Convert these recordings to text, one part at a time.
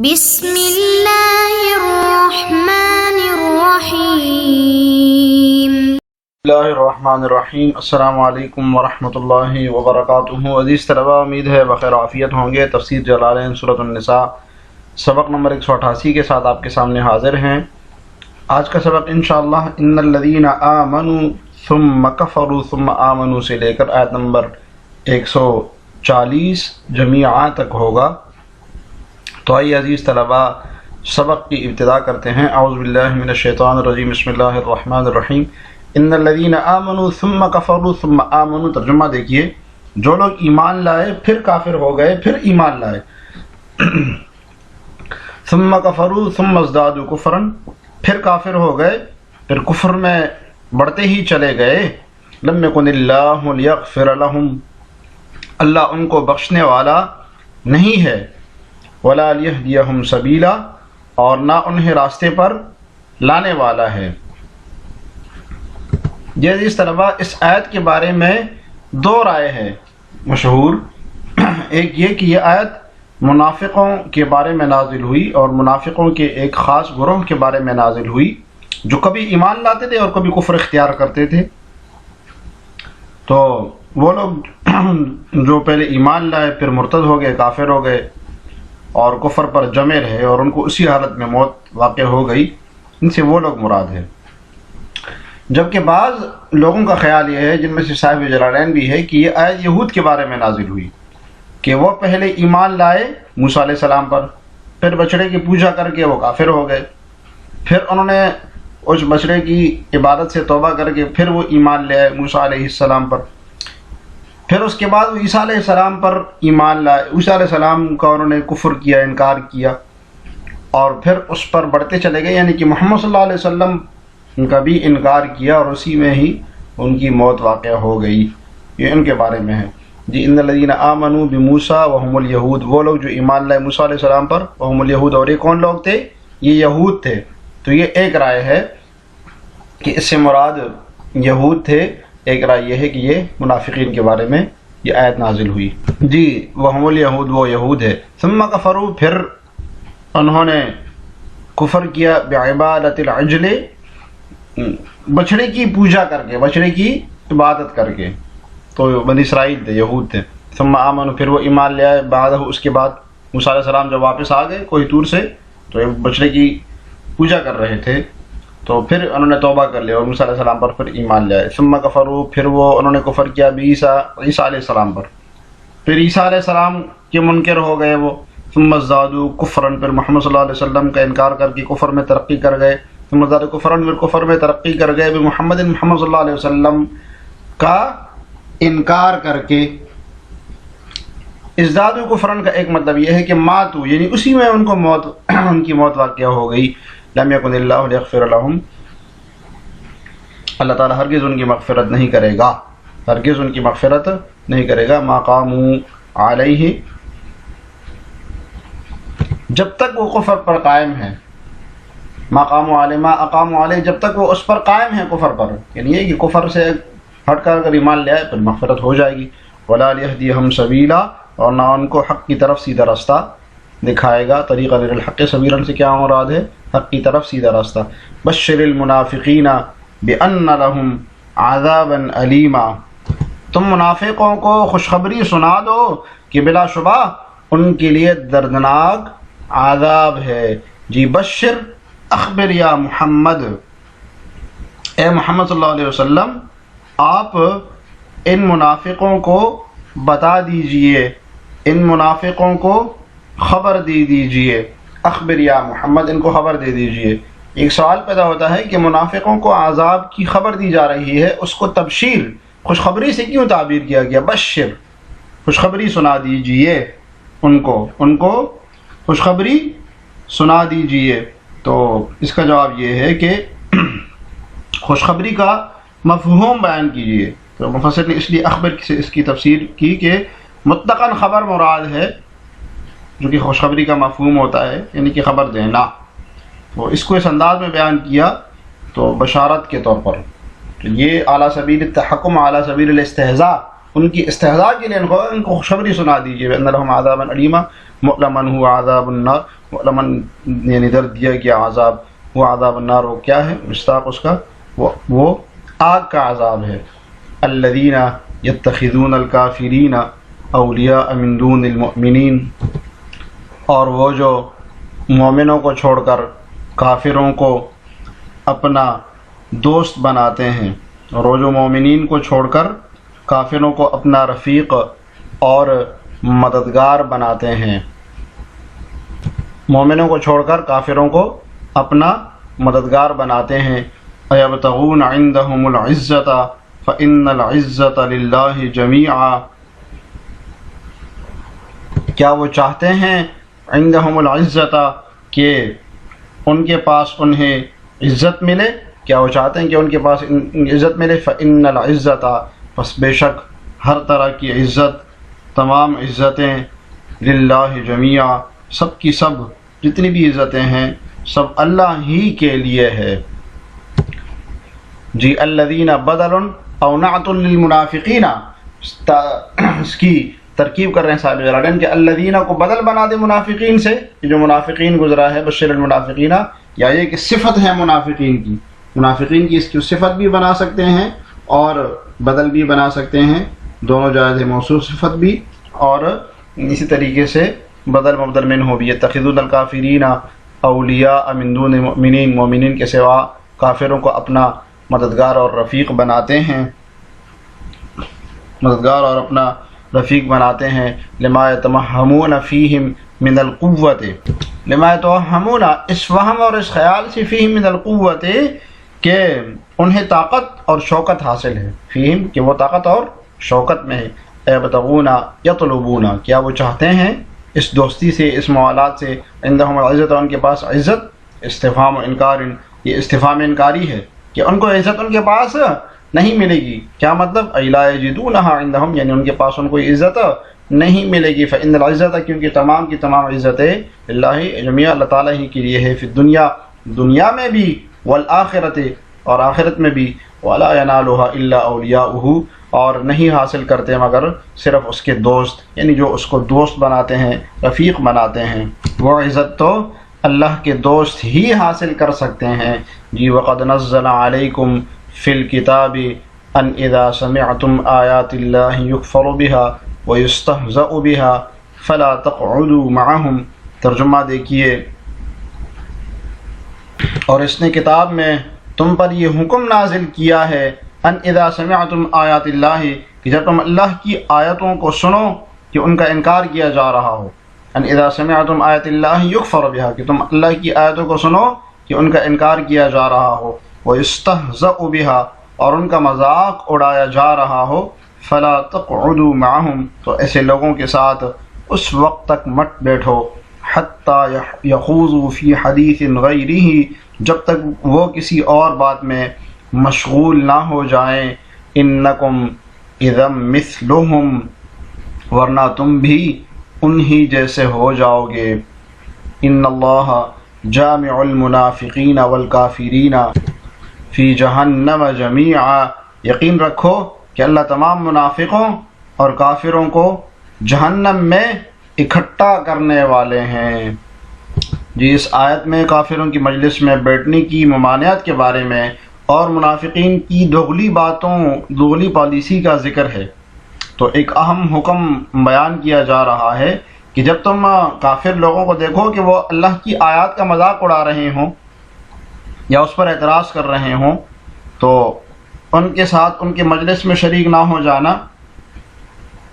بسم اللہ الرحمن الرحیم۔ بسم اللہ الرحمن الرحیم۔ السلام علیکم ورحمۃ اللہ وبرکاتہ۔ عزیز طلبہ، امید ہے بخیر عافیت ہوں گے۔ تفسیر جلالین سورۃ النساء سبق نمبر 188 کے ساتھ آپ کے سامنے حاضر ہیں۔ آج کا سبق انشاءاللہ ان الذین آمنوا ثم کفروا ثم آمنوا سے لے کر آیت نمبر 140 جمیعہ تک ہوگا۔ تو آئیے عزیز طلبہ سبق کی ابتدا کرتے ہیں۔ اعوذ باللہ من الشیطان الرجیم، بسم اللہ الرحمن الرحیم۔ ان الذین آمنوا ثم کفروا ثم آمنوا، ترجمہ دیکھیے، جو لوگ ایمان لائے پھر کافر ہو گئے پھر ایمان لائے، ثم کفروا ثم ازدادوا کفرا، پھر کافر ہو گئے پھر کفر میں بڑھتے ہی چلے گئے، لم یکن اللہ لیغفر لہم، اللہ ان کو بخشنے والا نہیں ہے، ولا لیہدیہم سبیلا، اور نہ انہیں راستے پر لانے والا ہے۔ یہ عزیز طلبہ، اس آیت کے بارے میں دو رائے ہے مشہور۔ ایک یہ کہ یہ آیت منافقوں کے بارے میں نازل ہوئی اور منافقوں کے ایک خاص گروہ کے بارے میں نازل ہوئی جو کبھی ایمان لاتے تھے اور کبھی کفر اختیار کرتے تھے۔ تو وہ لوگ جو پہلے ایمان لائے پھر مرتد ہو گئے، کافر ہو گئے اور کفر پر جمے رہے اور ان کو اسی حالت میں موت واقع ہو گئی، ان سے وہ لوگ مراد ہے۔ جبکہ بعض لوگوں کا خیال یہ ہے، جن میں سے صاحب جلالین بھی ہے، کہ یہ آیت یہود کے بارے میں نازل ہوئی کہ وہ پہلے ایمان لائے موسیٰ علیہ السلام پر، پھر بچڑے کی پوجا کر کے وہ کافر ہو گئے، پھر انہوں نے اس بچڑے کی عبادت سے توبہ کر کے پھر وہ ایمان لے آئے موسیٰ علیہ السلام پر، پھر اس کے بعد وہ عیسیٰ علیہ السلام پر ایمان لائے، عیسیٰ علیہ السلام کا انہوں نے کفر کیا، انکار کیا، اور پھر اس پر بڑھتے چلے گئے، یعنی کہ محمد صلی اللہ علیہ وسلم کا بھی انکار کیا اور اسی میں ہی ان کی موت واقع ہو گئی۔ یہ ان کے بارے میں ہے جی۔ ان الذین آمنوا بموسیٰ وہم الیہود، وہ لوگ جو ایمان لائے موسیٰ علیہ السلام پر، وہم الیہود، اور یہ کون لوگ تھے؟ یہ یہود تھے۔ تو یہ ایک رائے ہے کہ اس سے مراد یہود تھے، ایک رائے یہ ہے کہ یہ منافقین کے بارے میں یہ آیت نازل ہوئی جی۔ وہم الیہود، وہ یہود ہے۔ ثم کفروا، پھر انہوں نے کفر کیا، بعبادت العجل، بچڑے کی پوجا کر کے، بچڑے کی عبادت کر کے۔ تو بنی اسرائیل تھے، یہود تھے۔ ثم آمنوا، پھر وہ ایمان لے آئے، بعدہ، اس کے بعد موسیٰ علیہ السلام جب واپس آ گئے کوہ طور سے تو یہ بچڑے کی پوجا کر رہے تھے، تو پھر انہوں نے توبہ کر لیا اور موسیٰ علیہ السلام پر پھر ایمان لے آئے۔ ثم کفروا، پھر وہ انہوں نے کفر کیا عیسیٰ علیہ السلام پر، پھر عیسیٰ علیہ السلام کے منکر ہو گئے وہ۔ ثم ازدادوا کفرا، پھر محمد صلی اللہ علیہ وسلم کا انکار کر کے کفر میں ترقی کر گئے۔ ثم ازدادوا کفرا، پھر کفر میں ترقی کر گئے، محمد صلی اللہ علیہ وسلم کا انکار کر کے۔ ازدادوا کفرا کا ایک مطلب یہ ہے کہ ماتوا، یعنی اسی میں ان کو ان کی موت واقع ہو گئی۔ لم یکن اللہ لیغفر لہم، اللہ تعالیٰ ہرگز ان کی مغفرت نہیں کرے گا، ہرگز ان کی مغفرت نہیں کرے گا۔ ما قاموا علیہ، جب تک وہ کفر پر قائم ہے، ما قاموا علیہ، ما اقاموا علیہ، جب تک وہ اس پر قائم ہے کفر پر، یعنی یہ کہ کفر سے ہٹ کر اگر ایمان لے آئے پھر مغفرت ہو جائے گی۔ ولا لیہدیہم سبیلا، اور نہ ان کو حق کی طرف سیدھا راستہ دکھائے گا۔ طریقہ غیر الحق سبیلا سے کیا مراد ہے؟ حق کی طرف سیدھا راستہ۔ بشر المنافقین بأن لهم عذابا علیما، تم منافقوں کو خوشخبری سنا دو کہ بلا شبہ ان کے لیے دردناک عذاب ہے جی۔ بشر، اخبر یا محمد، اے محمد صلی اللہ علیہ وسلم آپ ان منافقوں کو بتا دیجئے، ان منافقوں کو خبر دے دیجئے۔ اخبر یا محمد، ان کو خبر دے دیجئے۔ ایک سوال پیدا ہوتا ہے کہ منافقوں کو عذاب کی خبر دی جا رہی ہے، اس کو تبشیر، خوشخبری سے کیوں تعبیر کیا گیا؟ بشر، خوشخبری سنا دیجئے ان کو خوشخبری سنا دیجئے۔ تو اس کا جواب یہ ہے کہ خوشخبری کا مفہوم بیان کیجئے۔ تو مفسر نے اس لیے اخبر سے اس کی تفسیر کی کہ مطلقاً خبر مراد ہے، جو کہ خوشخبری کا مفہوم ہوتا ہے، یعنی کہ خبر دینا۔ تو اس کو اس انداز میں بیان کیا تو بشارت کے طور پر، تو یہ اعلیٰ سبیل التحکم، اعلیٰ سبیل الاستہزاء، ان کی استہزاء کے لیے ان کو خوشخبری سنا دیجیے، ان لهم عذابا علیما، مؤلمن هو عذاب النار، مؤلمن یعنی درد دیا گیا عذاب، وہ عذاب النار وہ کیا ہے، مصداق اس کا وہ آگ کا عذاب ہے۔ الذین یتخذون الکافرین اولیاء من دون المؤمنین، اور وہ جو مومنوں کو چھوڑ کر کافروں کو اپنا دوست بناتے ہیں، اور وہ جو مومنین کو چھوڑ کر کافروں کو اپنا رفیق اور مددگار بناتے ہیں، مومنوں کو چھوڑ کر کافروں کو اپنا مددگار بناتے ہیں۔ ایبتغون عندهم العزۃ فإن العزۃ للہ جمیعا، کیا وہ چاہتے ہیں عندهم العزۃ کہ ان کے پاس انہیں عزت ملے، کیا وہ چاہتے ہیں کہ ان کے پاس عزت ملے؟ فإن العزۃ، پس بے شک ہر طرح کی عزت، تمام عزتیں للہ جمیعا، سب کی سب جتنی بھی عزتیں ہیں سب اللہ ہی کے لیے ہے۔ جی الذین بدل او نعت للمنافقین، اس کی ترکیب کر رہے ہیں صاحب جلالین کہ الذین کو بدل بنا دے منافقین سے، جو منافقین گزرا ہے بشر المنافقین، یا یہ کہ صفت ہے منافقین کی، منافقین کی اس کی صفت بھی بنا سکتے ہیں اور بدل بھی بنا سکتے ہیں، دونوں جائز ہے، موصوف صفت بھی اور اسی طریقے سے بدل مبدل منہ بھی۔ یتخذون الکافرین اولیاء من دون المؤمنین، مومنین کے سوا کافروں کو اپنا مددگار اور رفیق بناتے ہیں، مددگار اور اپنا رفیق بناتے ہیں۔ لما یتمہمون فیہم من القوت، لما یتوہمون، اس وہم اور اس خیال سے فیہم من القوت کہ انہیں طاقت اور شوکت حاصل ہے، فیہم کہ وہ طاقت اور شوکت میں ہے۔ ایبتغون یطلبون، کیا وہ چاہتے ہیں اس دوستی سے، اس موالات سے، عندہم العزت، ان کے پاس عزت، استفہام و انکار، یہ استفہام انکاری ہے کہ ان کو عزت ان کے پاس نہیں ملے گی، کیا مطلب؟ ای لا یجدونہا عندہم، یعنی ان کے پاس ان کو عزت نہیں ملے گی۔ فإن العزت، کیونکہ تمام کی تمام عزتیں اللہ جمیعا، اللہ تعالیٰ ہی کے لیے ہے، فی الدنیا، دنیا میں بھی، والآخرت، اور آخرت میں بھی، ولا ینالھا الا اولیاؤہ، اور نہیں حاصل کرتے مگر صرف اس کے دوست، یعنی جو اس کو دوست بناتے ہیں، رفیق بناتے ہیں، وہ عزت تو اللہ کے دوست ہی حاصل کر سکتے ہیں۔ جی وقد نزل علیکم فی الکتاب ان اذا سمعتم آیات اللہ یکفر بها ویستہزأ بها فلا تقعدوا معهم، ترجمہ دیکھیے، اور اس نے کتاب میں تم پر یہ حکم نازل کیا ہے، ان اذا سمعتم آیات اللہ، کہ جب تم اللہ کی آیتوں کو سنو کہ ان کا انکار کیا جا رہا ہو، ان اذا سمعتم آیات اللہ یکفر بها، کہ تم اللہ کی آیتوں کو سنو کہ ان کا انکار کیا جا رہا ہو، ویستہزأ بها، اور ان کا مذاق اڑایا جا رہا ہو، فلا تقعدوا معهم، تو ایسے لوگوں کے ساتھ اس وقت تک مت بیٹھو، حتی یخوضوا فی حدیث غیرہ، جب تک وہ کسی اور بات میں مشغول نہ ہو جائیں، انکم اذا مثلہم، ورنہ تم بھی انہی جیسے ہو جاؤ گے۔ ان اللہ جامع المنافقین والکافرین فی جہنم جمیعا، یقین رکھو کہ اللہ تمام منافقوں اور کافروں کو جہنم میں اکٹھا کرنے والے ہیں۔ جی اس آیت میں کافروں کی مجلس میں بیٹھنے کی ممانعت کے بارے میں اور منافقین کی دوغلی باتوں، دوغلی پالیسی کا ذکر ہے۔ تو ایک اہم حکم بیان کیا جا رہا ہے کہ جب تم کافر لوگوں کو دیکھو کہ وہ اللہ کی آیات کا مذاق اڑا رہے ہوں یا اس پر اعتراض کر رہے ہوں، تو ان کے ساتھ ان کے مجلس میں شریک نہ ہو جانا۔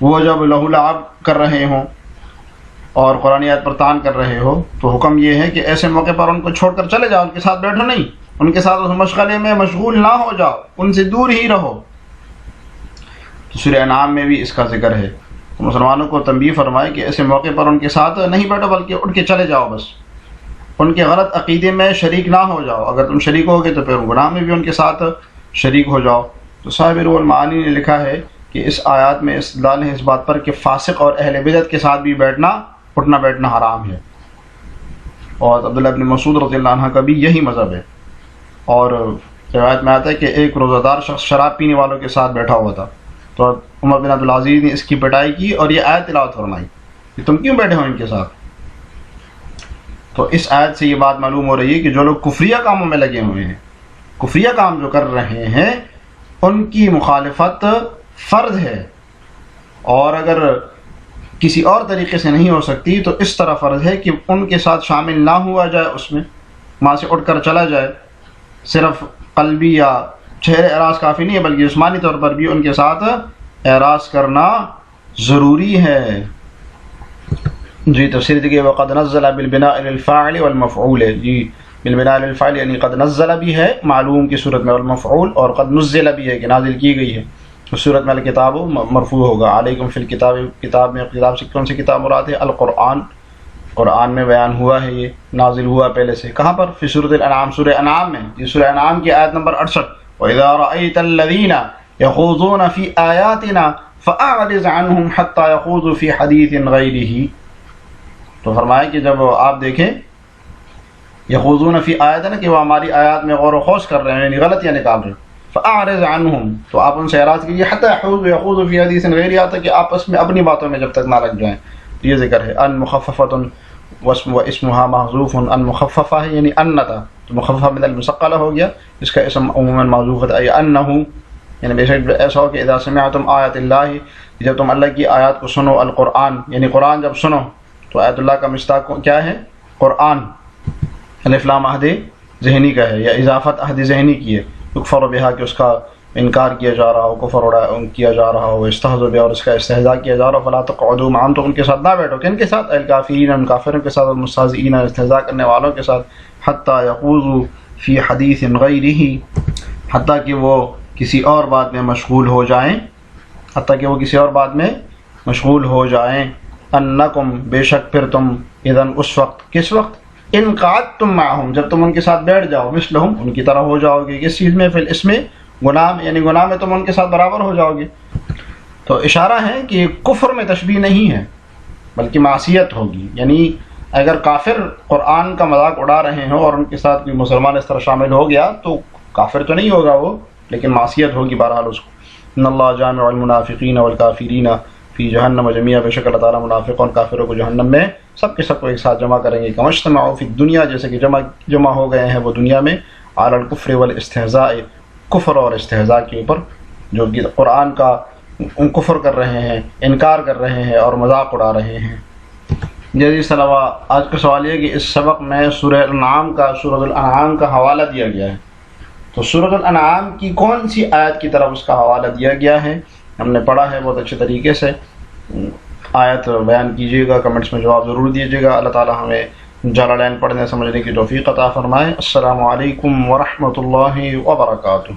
وہ جب لہو لعب کر رہے ہوں اور قرآن آیات پر تان کر رہے ہو، تو حکم یہ ہے کہ ایسے موقع پر ان کو چھوڑ کر چلے جاؤ، ان کے ساتھ بیٹھو نہیں، ان کے ساتھ اس مشغلے میں مشغول نہ ہو جاؤ، ان سے دور ہی رہو۔ تو سورہ انعام میں بھی اس کا ذکر ہے، مسلمانوں کو تنبیہ فرمائے کہ ایسے موقع پر ان کے ساتھ نہیں بیٹھو بلکہ اٹھ کے چلے جاؤ، بس ان کے غلط عقیدے میں شریک نہ ہو جاؤ، اگر تم شریک ہوگے تو پھر گناہ میں بھی ان کے ساتھ شریک ہو جاؤ۔ تو صاحب روح المعانی نے لکھا ہے کہ اس آیات میں استدلال ہے اس بات پر کہ فاسق اور اہل بدعت کے ساتھ بھی اٹھنا بیٹھنا حرام ہے، اور عبداللہ بن مسعود رضی اللہ عنہ کا بھی یہی مذہب ہے۔ اور روایت میں آتا ہے کہ ایک روزہ دار شخص شراب پینے والوں کے ساتھ بیٹھا ہوا تھا، تو عمر بن عبدالعزیز نے اس کی پٹائی کی اور یہ آیت تلاوت فرمائی کہ تم کیوں بیٹھے ہو ان کے ساتھ، تو اس آیت سے یہ بات معلوم ہو رہی ہے کہ جو لوگ کفریہ کاموں میں لگے ہوئے ہیں، کفریہ کام جو کر رہے ہیں، ان کی مخالفت فرض ہے، اور اگر کسی اور طریقے سے نہیں ہو سکتی تو اس طرح فرض ہے کہ ان کے ساتھ شامل نہ ہوا جائے، اس میں وہاں سے اٹھ کر چلا جائے. صرف قلبی یا چہرے اعراض کافی نہیں ہے، بلکہ جسمانی طور پر بھی ان کے ساتھ اعراض کرنا ضروری ہے. جی تفسیر دیکھیے، وقد نزل بالبناء للفاعل والمفعول ہے. جی بالبناء للفاعل یعنی قد نزل بھی ہے معلوم کی صورت میں، والمفعول، اور قد نزل بھی ہے کہ نازل کی گئی ہے. اس صورت میں الکتاب مرفوع ہوگا. علیکم فی الکتاب، کتاب میں کتاب سے کون سی کتاب مراد ہے؟ القرآن. قرآن میں بیان ہوا ہے، یہ نازل ہوا پہلے سے. کہاں پر؟ فی سورۃ الانعام، سورہ انعام میں. یہ سورہ انعام کی آیت نمبر 68. وَإِذَا رَأَيْتَ الَّذِينَ يَخُوضُونَ فِي آيَاتِنَا فَأَعْرِضْ عَنْهُمْ حَتَّى يَخُوضُوا فِي حَدِيثٍ غَيْرِهِ. تو فرمایا کہ جب آپ دیکھیں یخوضون فی آیاتنا کہ وہ ہماری آیات میں غور و خوض کر رہے ہیں، یعنی غلطیاں نکال رہے ہیں، فأعرض عنہم، تو آپ ان سے اعراض کیجیے، حتی یخوضوا فی حدیث غیر، یہاں تک کہ آپس میں اپنی باتوں میں جب تک نہ لگ جائیں. یہ ذکر ہے. ان مخففۃ واسمها محذوف. ان مخففہ ہے یعنی ان تھا، تو مخففہ من المثقلہ ہو گیا، اس کا اسم عموما محذوف ہے. ای انہ، یعنی بے شک ایسا ہو کہ اذا سمعتم آیات اللہ، جب تم اللہ کی آیات کو سنو، القرآن یعنی قرآن جب سنو، تو آیت اللہ کا مصداق کیا ہے؟ قرآن. الف لام عہد ذہنی کا ہے، یا اضافت عہد ذہنی کی ہے. یکفر بہا کہ اس کا انکار کیا جا رہا ہو، کفر کیا جا رہا ہو، استہزاء بہا اور اس کا استہزاء کیا جا رہا ہو. فلا تقعدوا معهم، تو ان کے ساتھ نہ بیٹھو. کن کے ساتھ؟ الکافرین، ان کافروں کے ساتھ، المستہزئین، استہزاء کرنے والوں کے ساتھ. حتی یخوضوا فی حدیث غیرہ، حتیٰ کہ وہ کسی اور بات میں مشغول ہو جائیں، حتیٰ کہ وہ کسی اور بات میں مشغول ہو جائیں. انکم، بے شک پھر تم، اذن اس وقت، کس وقت؟ ان قعدتم معہم، جب تم ان کے ساتھ بیٹھ جاؤ، مثلہم، ان کی طرح ہو جاؤ گے. کس چیز میں؟ فی الاسم، گناہ میں، یعنی گناہ میں تم ان کے ساتھ برابر ہو جاؤ گے. تو اشارہ ہے کہ کفر میں تشبیہ نہیں ہے بلکہ معصیت ہوگی. یعنی اگر کافر قرآن کا مذاق اڑا رہے ہوں اور ان کے ساتھ کوئی مسلمان اس طرح شامل ہو گیا تو کافر تو نہیں ہوگا وہ، لیکن معصیت ہوگی بہرحال اس کو. ان اللہ جامع المنافقین والکافرین فی جہنم جمیعا، بے شک اللہ تعالیٰ منافقوں اور کافروں کو جہنم میں سب کے سب کو ایک ساتھ جمع کریں گے. کما اجتمعوا فی الدنیا، جیسے کہ جمع ہو گئے ہیں وہ دنیا میں، علی الکفر والاستہزاء، کفر اور استہزاء کے اوپر، جو کہ قرآن کا کفر کر رہے ہیں، انکار کر رہے ہیں اور مذاق اڑا رہے ہیں. جیسے سلوا آج کا سوال یہ ہے کہ اس سبق میں سورہ الانعام کا حوالہ دیا گیا ہے، تو سورۃ الانعام کی کون سی آیت کی طرف اس کا حوالہ دیا گیا ہے ہم نے پڑھا ہے بہت اچھے طریقے سے. آیت بیان کیجیے گا، کمنٹس میں جواب ضرور دیجیے گا. اللہ تعالیٰ ہمیں جلالین پڑھنے سمجھنے کی توفیق عطا فرمائے. السلام علیکم ورحمۃ اللہ وبرکاتہ.